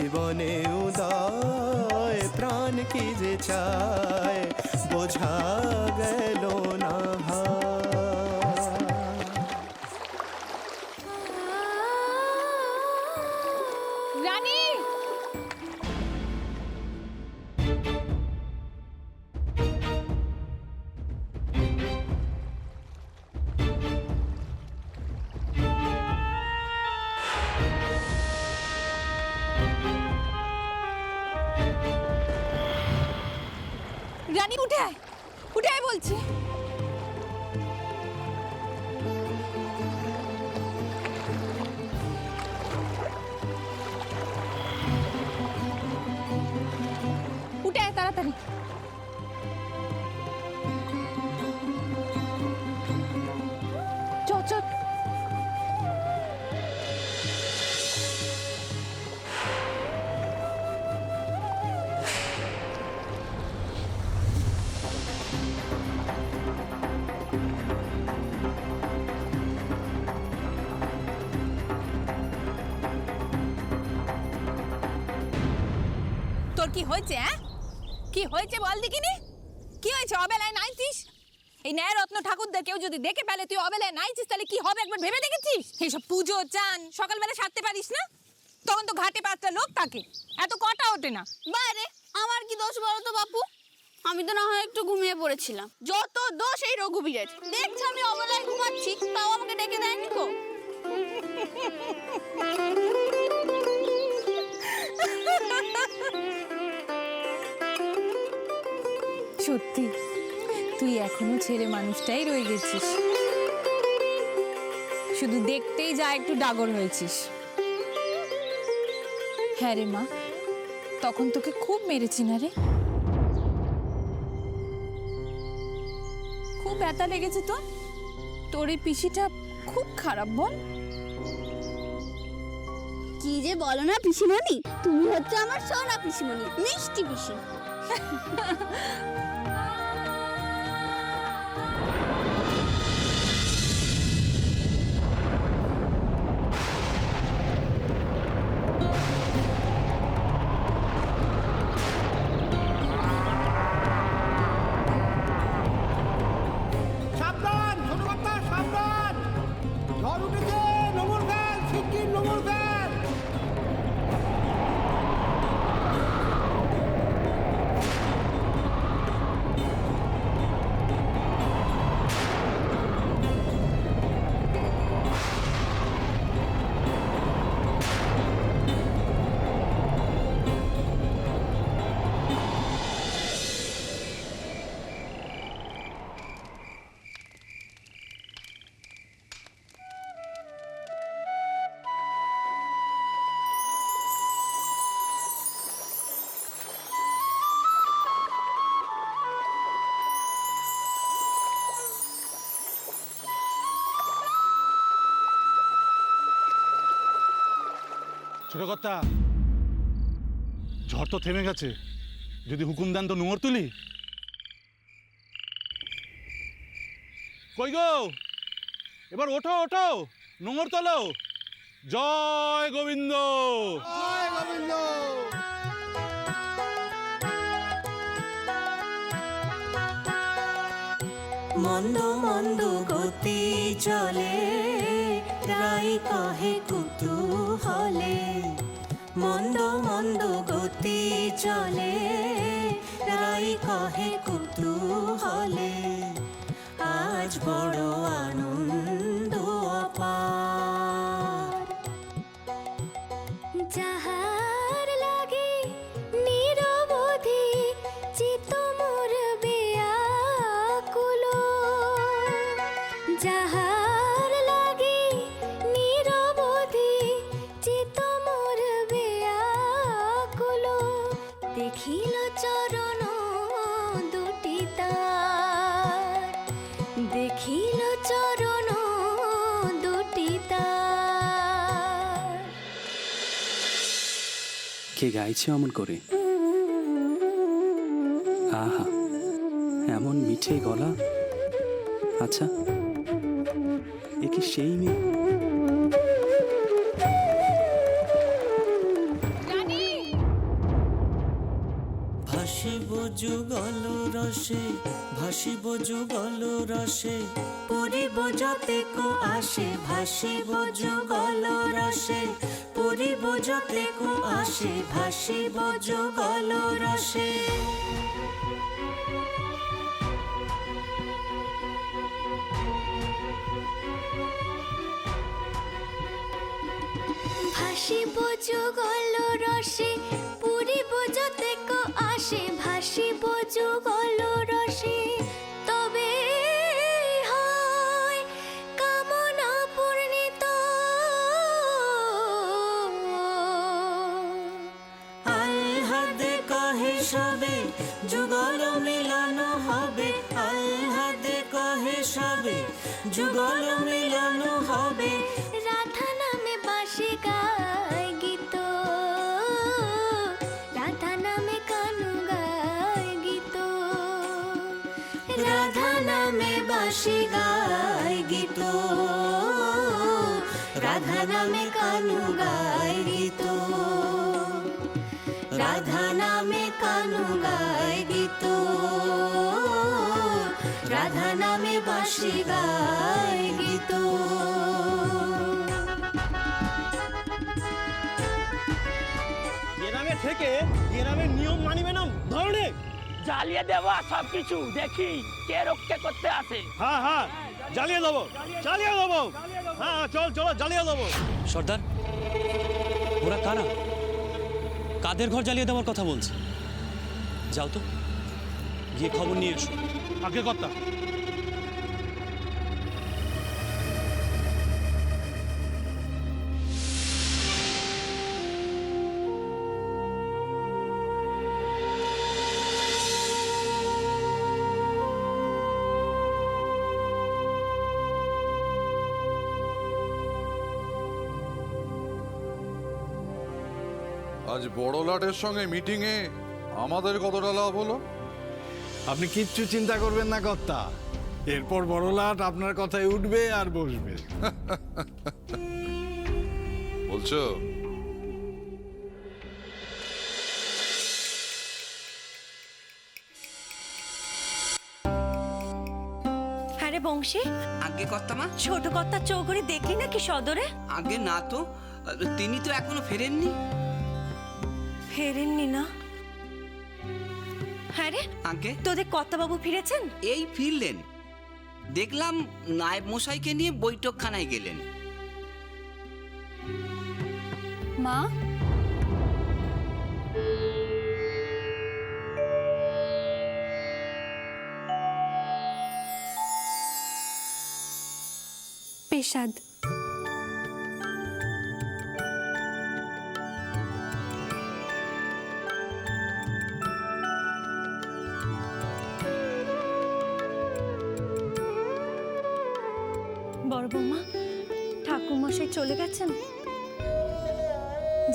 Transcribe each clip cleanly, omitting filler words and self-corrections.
জীবনে উদয় প্রাণ কি যে চায় বোঝা গেল না রানী রানী উঠে আয় বলছি। উঠে আয় তাড়াতাড়ি। চল চল। তোর কি হয়েছে? কি হয়েছে বল দেখিনি। কি হয়েছে? অবেলায় নাইছিস? এই ন্যায় রত্ন ঠাকুরদের কেউ যদি দেখে ফেলে তুই অবেলায় নাইছিস তাহলে কি হবে একবার ভেবে দেখেছিস? এইসব পুজো চান সকালবেলা সারতে পারিস না? তখন তো ঘাটে 5টা লোক থাকে, এত কটা ওঠে না। বাইরে আমার কি দোষ বলো তো বাপু? আমি তো না হয় একটু ঘুমিয়ে পড়েছিলাম। যত দোষ এই রঘুবীরের। দেখছি আমি অবলায় ঘুমাচ্ছি, তাও আমাকে ডেকে দেয়নি কো। সত্যি তুই এখনো ছেলে মানুষটাই রয়ে গেছিস, শুধু দেখতেই যা একটু ডাগর হয়েছিস। হ্যাঁ রে মা, তখন তোকে খুব মেরেছি না রে? খুব ব্যথা লেগেছে তো? তোর এই পিসিটা খুব খারাপ বল। কি যে বলো না পিসিমণি, তুমি হচ্ছে আমার সোনা পিসিমণি, মিষ্টি পিসি। সাবধান ছোটবাচ্চা, সাবধান! ঝড় উঠেছে, নোঙর ফেল, শিগগির নোঙর ফেল! ছোট কর্তা, ঝড় তো থেমে গেছে, যদি হুকুম দেন তো নোঙর তুলি। কই গো, এবার ওঠো ওঠো, নোঙর তোলো। জয় গোবিন্দ, জয় গোবিন্দ। মন্দ মন্দ গতি চলে রাই কহে কুতূহলে মন্দ মন্দ গতি চলে রাই কহে কুতূহলে আজ বড় আনন্দ অপার যাহার লাগে নিরবধি চিত মোর বেয়াকুল যাহার লাগে নিরবধি চিত মোর বেয়াকুল দেখিল চরণ দুটি তার দেখিল চরণ দুটি তার। কে গাইছে অমন করে? আহা, এমন মিঠে গলা। আচ্ছা, এ কি সেই মেয়ে? রানী ভাসিব যুগল রসে, ভাসিব যুগল রসে, পরিব যতেক আসে, ভাসিব যুগল রসে, পরিব যতেক আসে, ভাসিব যুগল রসে। ভাসিব যুগল রসে, পুরিব যতেক আসে, ভাসিব যুগল রসে, তবে হয় কামনা পূর্ণিত। আহ্লাদে কহে সবে যুগল মিলন হবে, আহ্লাদে কহে সবে যুগল মিলন হবে। রাধা নামে বাঁশি গায় গীত, রাধা নামে কানু গায় গীত, রাধা নামে বাঁশি গায় গীত, রাধা নামে কানু গায় গীত, রাধা নামে কানু গায় গীত, রাধা নামে বাঁশি গায় গীত। এরামে থেকে এরামের নিয়ম মানিবে না ধরনে। জ্বালিয়ে দেওয়া সবকিছু দেখি কে রক্ষে করতে আসে। হ্যাঁ হ্যাঁ, জ্বালিয়ে দেবো, জ্বালিয়ে দেবো। হ্যাঁ চল চলো, জ্বালিয়ে দেবো। সর্দার, ওরা কারা? কাদের ঘর জ্বালিয়ে দেওয়ার কথা বলছে? যাও তো, গিয়ে খবর নিয়ে এসো। আগে কর্তা। আজ বড় লাটের সঙ্গে মিটিংয়ে আমাদের কতটা লাভ হলো? আপনি কিচ্ছু চিন্তা করবেন না কর্তা, এরপর বড় লাট আপনার কথায় উঠবে আর বসবে। বলছো? আরে বংশী, আগে কর্তামা। ছোট কর্তার চৌধুরী দেখলি নাকি সদরে? আগে না তো, তিনি তো এখনো ফেরেননি। ফেরেননি না? হ্যাঁ রে, আগে তোদের কর্তাবাবু ফিরেছেন? এই ফিরলেন, দেখলাম নায়েব মশাইকে নিয়ে বৈঠকখানায় গেলেন। মা, পেশাদ। বড় বৌমা, ঠাকুরমশাই চলে গেছেন।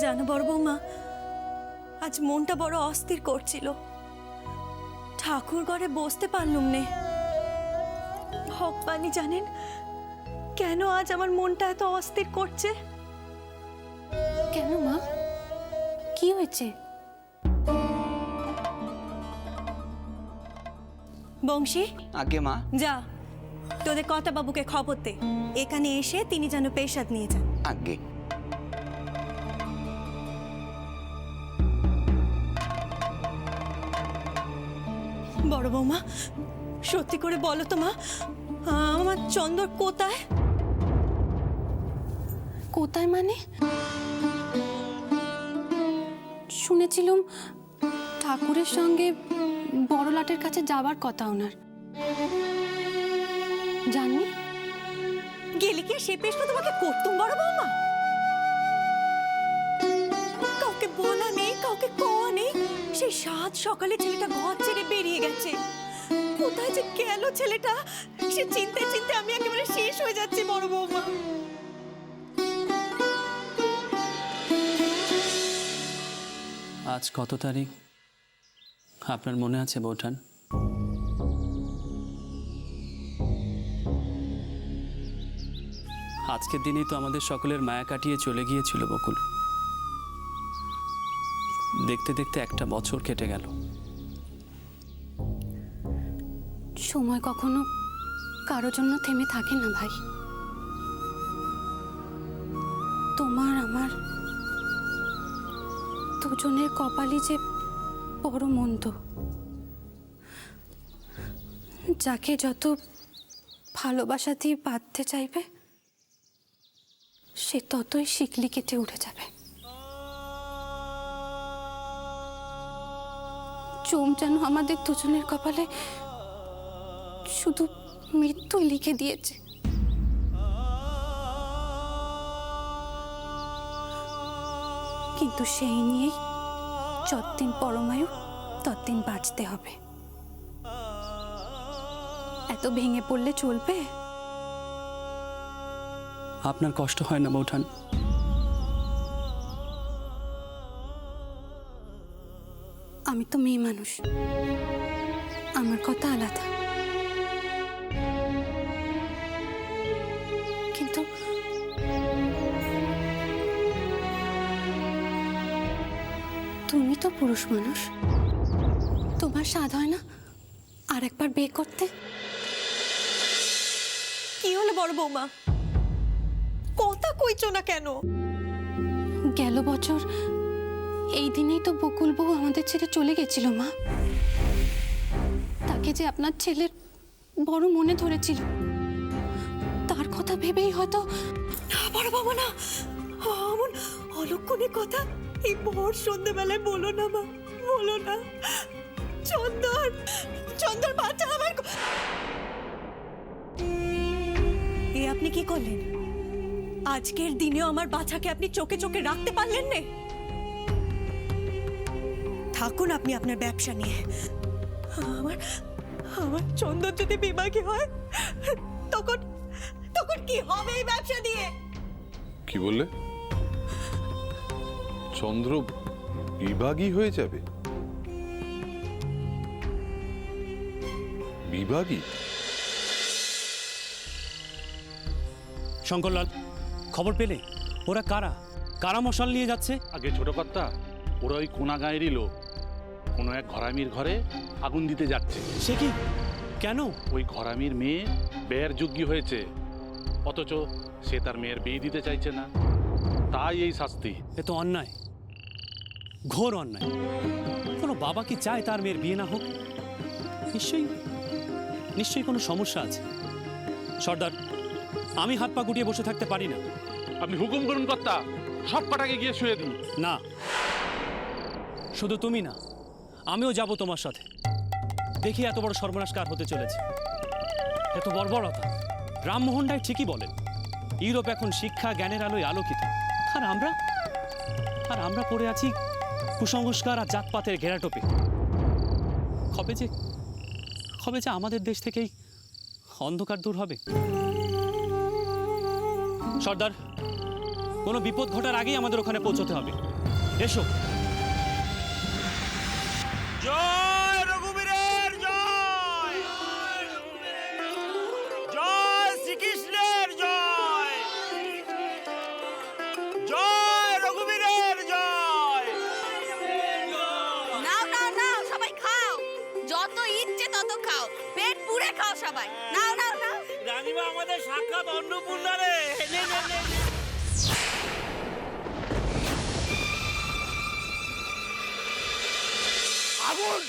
জানো বড় বৌমা, আজ মনটা বড় অস্থির করছিল, ঠাকুর ঘরে বসতে পারলুম নে। ভগবানই জানেন কেন আজ আমার মনটা এত অস্থির করছে। কেন মা, কি হয়েছে? বংশী, আগে মা। যা তোদের কর্তাবাবুকে খবর দে, এখানে এসে তিনি যেন পেশাদ নিয়ে যান। আগে বড় বৌমা, সত্যি করে বলো তো মা, আমার চন্দর কোথায়? কোথায় মানে? শুনেছিলুম ঠাকুরের সঙ্গে বড় লাটের কাছে যাবার কথা ওনার। জাননি? গেলে কি সে পেশটা তোমাকে করতুম বড় বৌমা? কাউকে বলা নেই, কাউকে কোয়া নেই, সেই সাত সকালে ছেলেটা ঘর ছেড়ে বেরিয়ে গেছে। কোথায় যে গেল ছেলেটা, সে চিনতে চিনতে আমি একেবারে শেষ হয়ে যাচ্ছি বড় বৌমা। আজ কত তারিখ আপনার মনে আছে বৌঠান? আজকের দিনেই তো আমাদের সকলের মায়া কাটিয়ে চলে গিয়েছিল বকুল। দেখতে দেখতে একটা বছর কেটে গেল। সময় কখনো কারোর জন্য থেমে থাকে না ভাই। তোমার আমার দুজনের কপালই যে বড় মন্দ। যাকে যত ভালোবাসা দিয়ে বাঁধতে চাইবে সে ততই শিকলি কেটে উঠে যাবে। চোম যেন আমাদের দুজনের কপালে শুধু মৃত্যুই লিখে দিয়েছে। কিন্তু সেই নিয়েই যতদিন পরমায়ু ততদিন বাঁচতে হবে। এত ভেঙে পড়লে চলবে? আপনার কষ্ট হয় না বৌঠান? আমি তো মেয়ে মানুষ, আমার কথা আলাদা। কিন্তু তুমি তো পুরুষ মানুষ, তোমার স্বাদ হয় না আর একবার বিয়ে করতে? কি হলো বড় বৌমা, কথা কইছো না কেন? গেল বছর এই দিনেই তো বকুল বউ আমাদের ছেড়ে চলে গেছিল মা। তাকে যে আপনার ছেলের বড় মনে ধরেছিল, তার কথা ভেবেই হয়তো। না বড় বৌমা না, এমন অলক্ষণে কথা এই ভোর সন্ধ্যেবেলায় বলো না মা, বলো না। চন্দন, চন্দন বাচ্চা আমার। এ আপনি কি করলেন? আজকের দিনেও আমার বাচ্চাকে আপনি চোখে চোখে রাখতে পারলেন না? থাকুন আপনি আপনার ব্যবসা নিয়ে। আমার আমার চন্দন যদি বিভাগী হয় তখন তখন কি হবে এই ব্যবসা দিয়ে? কি বললে? চন্দ্র বিভাগী হয়ে যাবে? বিভাগী? শঙ্করলাল, খবর পেলে? ওরা কারা? কারা মশাল নিয়ে যাচ্ছে? আগে ছোট কর্তা, ওরা ওই কোনা গাঁয়েরই লোক। কোনো এক ঘরামির ঘরে আগুন দিতে যাচ্ছে। সে কি? কেন? ওই ঘরামির মেয়ে বেয়ের যোগ্য হয়েছে, অথচ সে তার মেয়ের বিয়ে দিতে চাইছে না, তাই এই শাস্তি। এ তো অন্যায়, ঘোর অন্যায়। কোনো বাবা কি চায় তার মেয়ের বিয়ে না হোক? নিশ্চয়ই নিশ্চয়ই কোনো সমস্যা আছে। সর্দার, আমি হাত পা গুটিয়ে বসে থাকতে পারি না। আপনি হুকুম করুন কর্তা, সব কটাকে গিয়ে শুয়ে দিন। না, শুধু তুমি না, আমিও যাব তোমার সাথে। দেখি এত বড় সর্বনাশ কার হতে চলেছে। এত বর্বরতা। রামমোহন রায় ঠিকই বলেন, ইউরোপ এখন শিক্ষা জ্ঞানের আলোয় আলোকিত, আর আমরা পড়ে আছি কুসংস্কার আর জাতপাতের ঘেরাটোপে। কবে যে আমাদের দেশ থেকেই অন্ধকার দূর হবে। সর্দার, কোনো বিপদ ঘটার আগেই আমাদের ওখানে পৌঁছতে হবে। এসো। জয় রঘুবীরের জয়, জয় শ্রীকৃষ্ণের জয়, জয় রঘুবীরের জয়। নাও নাও নাও, সবাই খাও, যত ইচ্ছে তত খাও, পেট পুরে খাও সবাই। নাও নাও নাও। রানীমা আমাদের সাক্ষাৎ অন্নপূর্ণা রে। নে, নে, নে, নে। আগুন!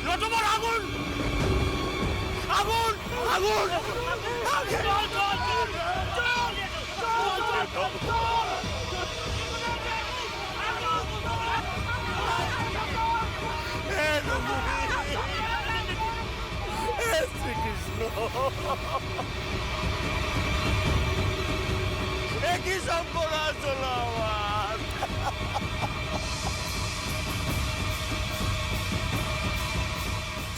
নটবর আগুন! আগুন! আগুন! চল, চল, চল, চল, চল, চল, চল। হে রঘুবীর, হে শ্রীকৃষ্ণ, একই সর্বনাশ হলো আমার।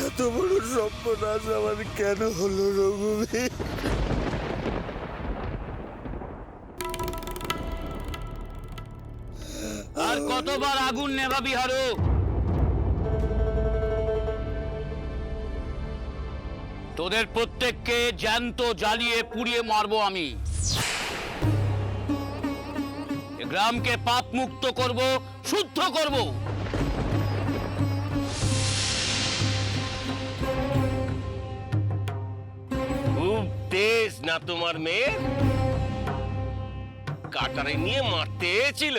এত বড় সর্বনাশ আমার কেন হলো রঘুবীর? আর কতবার আগুন নেভাবি হারো? তোদের প্রত্যেককে জ্যান্ত জ্বালিয়ে পুড়িয়ে মারবো আমি। গ্রামকে পাপ মুক্ত করব, শুদ্ধ করব। তেজ না তোমার মেয়ে? কাটারে নিয়ে মারতে ছিল।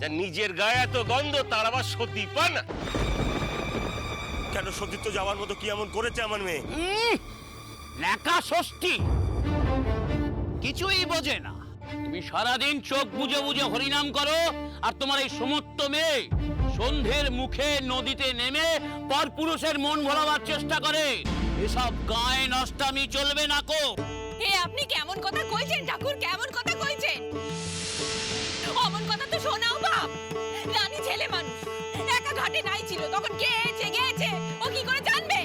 যা নিজের গায়ে এত গন্ধ, তার আবার সতী পান। কেন সতীত্ব যাওয়ার মতো কি এমন করেছে আমার মেয়ে? লেখা ষষ্ঠী কিছুই বোঝে না। তুমি সারাদিন চোখ বুজে বুজে হরিনাম করো, আর তোমার এই সমস্ত মেয়ে সন্ধ্যের মুখে নদীতে নেমে পরপুরুষের মন ভোলাবার চেষ্টা করে। এসব গায়ে নষ্টামি চলবে না কো। এ আপনি কেমন কথা কইছেন ঠাকুর, কেমন কথা কইছেন? অমন কথা তো শোনাও বাপ। রানী ছেলে মানুষ, একা ঘাটে নাই ছিল, তখন গেছে ও কি করে জানবে?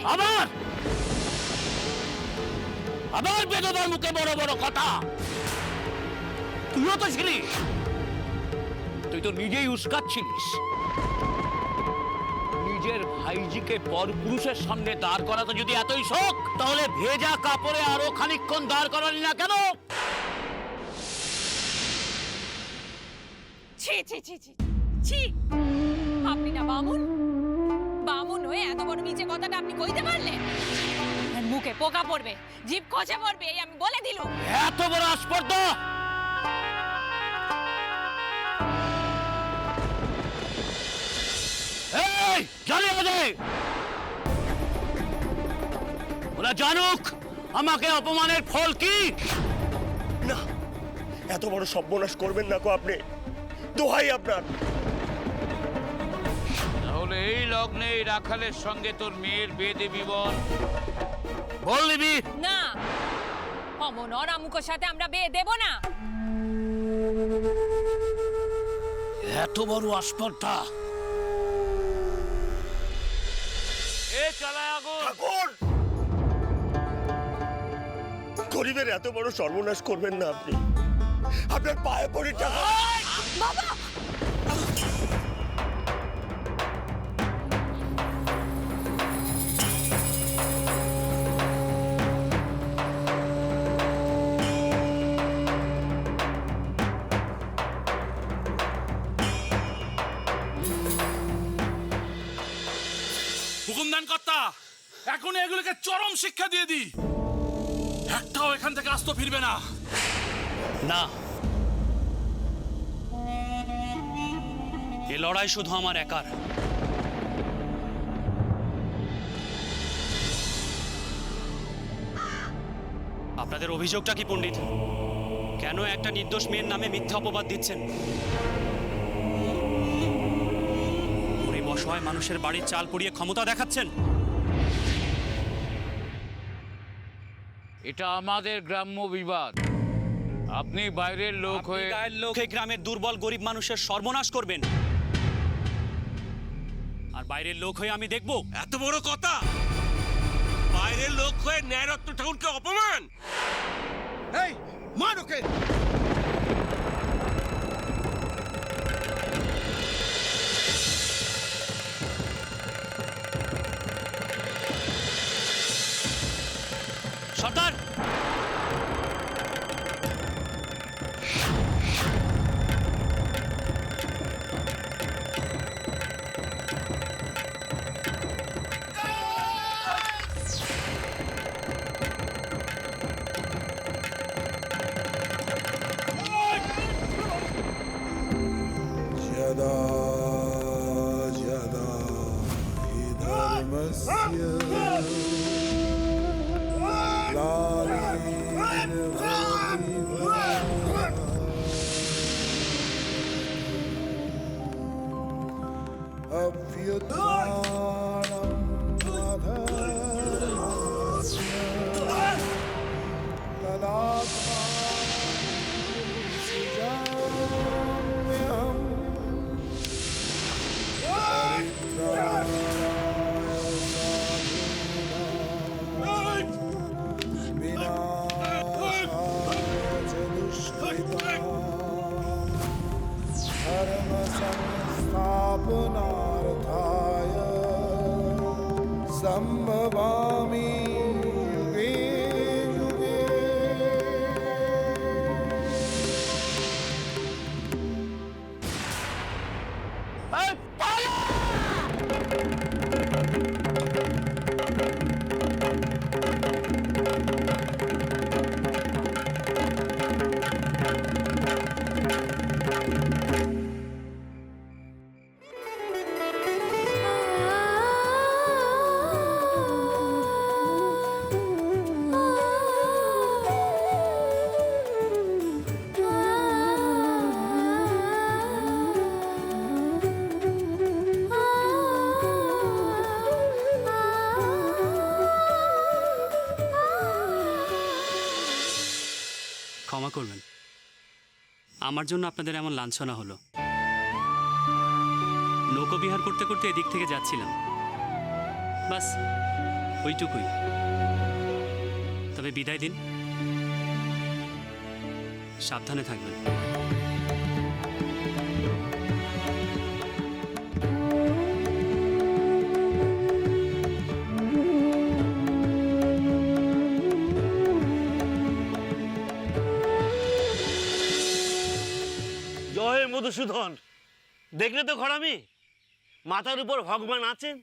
আবার বেদবার মুখে বড় বড় কথা। তুইও তো ছিলিস, তুই তো নিজেই উস্কাচ্ছিলিস। নিজের ভাইজিকে পরপুরুষের সামনে দাঁড় করাতে যদি এতই শখ, তাহলে ভেজা কাপড়ে আরো খানিকক্ষণ দাঁড় করালি না কেন? ছি ছি ছি ছি ছি, আপনি না বামুন? বামুন হয়ে এত বড় নিচে কথাটা আপনি কইতে পারলেন? মুখে পোকা পড়বে, জিভ খসে পড়বে, এই আমি বলে দিলুম। এত বড় আস্পর্ধা! এই জ্বালিয়ে দে! ওরা জানুক আমাকে অপমানের ফল কি। না, এত বড় সর্বনাশ করবেন না কো আপনি, দোহাই আপনার। তাহলে এই লগ্নে এই রাখালের সঙ্গে তোর মেয়ের বিয়ে দিবি বল? বল দিবি না, অমন অরামুকের সাথে আমরা বিয়ে দেব না। এত বড় আস্পর্ধা! এ চালায় আগুন! ঠাকুর, গরিবের এত বড় সর্বনাশ করবেন না আপনি। আপনার পায়ে পড়ি ঠাকুর। বাবা, হুকুমদান কর্তা, এখন এগুলোকে চরম শিক্ষা দিয়ে দিই। একটাও এখান থেকে আস্ত ফিরবে না। না, এ লড়াই শুধু আমার একার। আপনাদের অভিযোগটা কি পণ্ডিত? কেন একটা নির্দোষ মেয়ের নামে মিথ্যা অপবাদ দিচ্ছেন? গরিব অসহায় মানুষের বাড়ির চাল পুড়িয়ে ক্ষমতা দেখাচ্ছেন। এটা আমাদের গ্রাম্য বিবাদ। আপনি বাইরের লোক হয়ে গায়ের লোক এই গ্রামের দুর্বল গরিব মানুষের সর্বনাশ করবেন, আর বাইরের লোক হয়ে আমি দেখব? এত বড় কথা! বাইরের লোক হয়ে ন্যায়রত্ন ঠাকুরকে অপমান! এই মান ওকে! সর্দার, यदा यदा हि धर्मस्य ग्लानिर्भवति अभ्युत्थानम् अधर्मस्य तदात्मानमहम् धर्मसंस्थापनार्थाय संभवामि युगे युगे। ক্ষমা করবেন, আমার জন্য আপনাদের এমন লাঞ্ছনা হলো। নৌকোবিহার করতে করতে এদিক থেকে যাচ্ছিলাম, বাস ওইটুকুই। তবে বিদায় দিন, সাবধানে থাকবেন। জয় মধুসূদন, দেখলে তো খরামি, মাথার উপর ভগবান আছেন।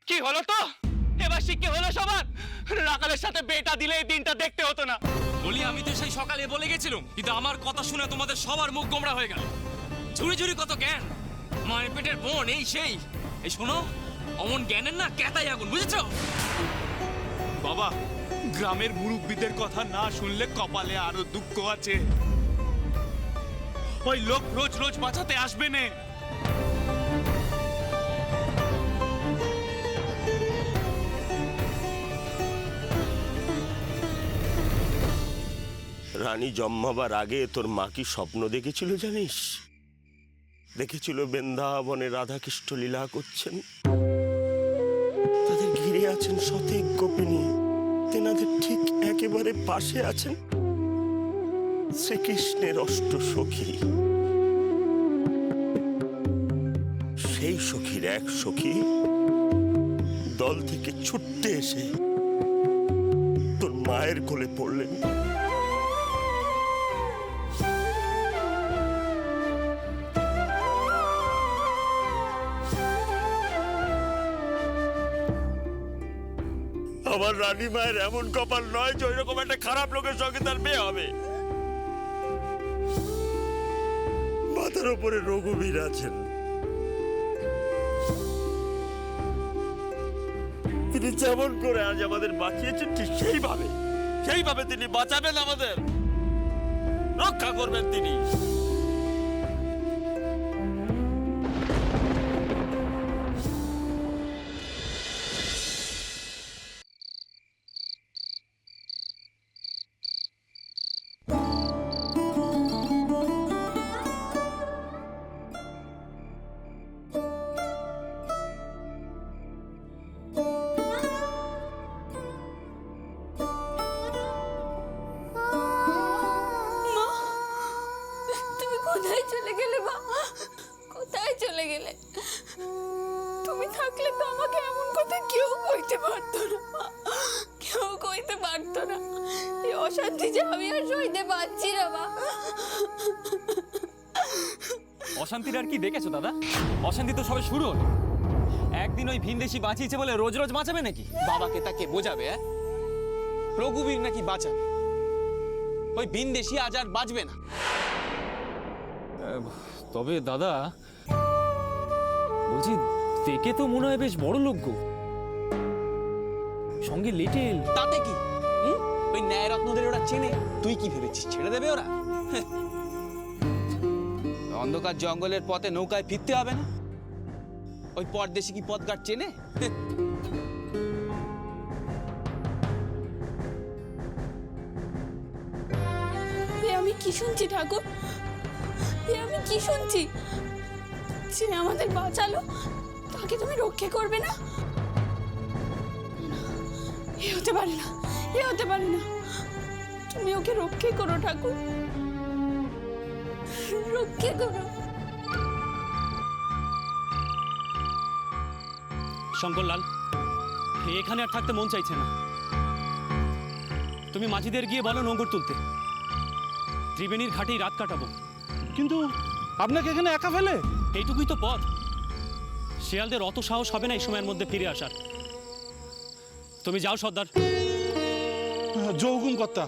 কি হলো তো? এবার শিক্ষা হলো সবার। রাখালের সাথে বেটা দিলে এই দিনটা দেখতে হতো না। বলি আমি তো সেই সকালে বলে গেছিলাম, কিন্তু আমার কথা শুনে তোমাদের সবার মুখ গোমড়া হয়ে গেল। ঝুড়ি ঝুড়ি কত জ্ঞান, মায়ের পেটের বোন এই সেই। এই শোনো, অমন জ্ঞানের না কেতাই আগুন, বুঝেছো? বাবা, গ্রামের মুরব্বীদের কথা না শুনলে কপালে আরো দুঃখ আছে। ওই লোক রোজ রোজ বাঁচাতে আসবে না। রানী জন্মাবার আগে তোর মা কি স্বপ্ন দেখেছিল জানিস? দেখেছিল বৃন্দাবনে রাধাকৃষ্ণ লীলা করছেন, তাদের ঘিরে আছেন শতেক গোপিনী, তেনাদের ঠিক একেবারে পাশে আছেন শ্রীকৃষ্ণের অষ্ট সখী। সেই সখীর এক সখী দল থেকে ছুটতে এসে তোর মায়ের কোলে পড়লেন। আমার রানী মায়ের এমন কপাল নয় যে ওইরকম একটা খারাপ লোকের সঙ্গে তার বিয়ে হবে। মাথার উপরে রঘুবীর আছেন, তিনি যেমন করে আজ আমাদের বাঁচিয়েছেন ঠিক সেইভাবে তিনি বাঁচাবেন, আমাদের রক্ষা করবেন তিনি। কোথায় চলে গেলে মা? কোথায় চলে গেলে? তুমি থাকলে তো আমাকে এমন কথা কেউ কইতে পারতো না, কেউ কইতে পারতো না। এই অশান্তি যে আমি আর সইতে পারছি না মা। অশান্তির আর কি দেখেছো দাদা? অশান্তি তো সবে শুরু হলো। একদিন ওই ভিনদেশি বাঁচিয়েছে বলে রোজ রোজ বাঁচাবে নাকি? বাবাকে তাকে বোঝাবে? রঘুবীর নাকি বাঁচাবে, ওই ভিনদেশি আজ আর বাঁচবে না। তবে দাদা বলছি, দেখে তো মনে হয় বেশ বড় লোক গো, সঙ্গে লিটিল। তাতে কি, ওই ন্যায়রত্নদের ওরা চেনে, তুই কি ভেবেছিস ছেড়ে দেবে ওরা? অন্ধকার জঙ্গলের পথে নৌকায় ফিরতে হবে না? ওই পরদেশি কি পথঘাট চেনে? আমি কি শুনছি ঠাকুর? আমি কি শুনছি? যে আমাদের বাঁচালো তাকে তুমি রক্ষা করবে না? এ হতে পারে না, এ হতে পারে না। তুমি ওকে রক্ষা করো ঠাকুর, রক্ষা করো। শঙ্করলাল, এখানে আর থাকতে মন চাইছে না। তুমি মাঝিদের গিয়ে বলো নোঙর তুলতে, ত্রিবেণীর ঘাটেই রাত কাটাবো। কিন্তু আপনাকে এখানে একা ফেলে? এইটুকুই তো পথ। শিয়ালদের অত সাহস হবে না এই সময়ের মধ্যে ফিরে আসার। তুমি যাও সর্দার। যৌগুম কর্তা,